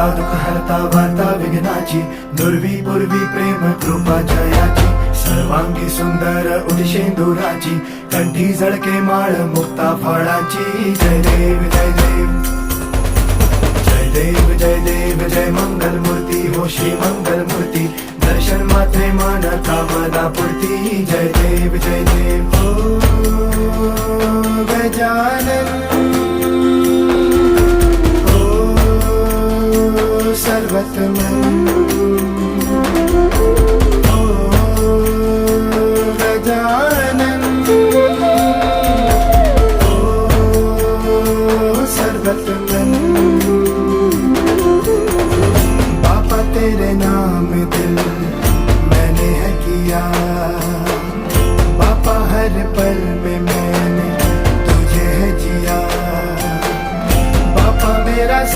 हरता दुःख हरता वार्ता विघ्नाची, दुर्वी पूर्वी प्रेम कृपा जयाची, सर्वांगी सुंदर उदिशेंदुराची, कंठी झळके माळ मुक्ता फळाची. जय देव जय देव जय देव जय देव जय मंगल मूर्ती हो श्री मंगल मूर्ती, दर्शन मात्रे मन कामना पूर्ती. जय देव जय देव हो गजानन हो सर्वतमन.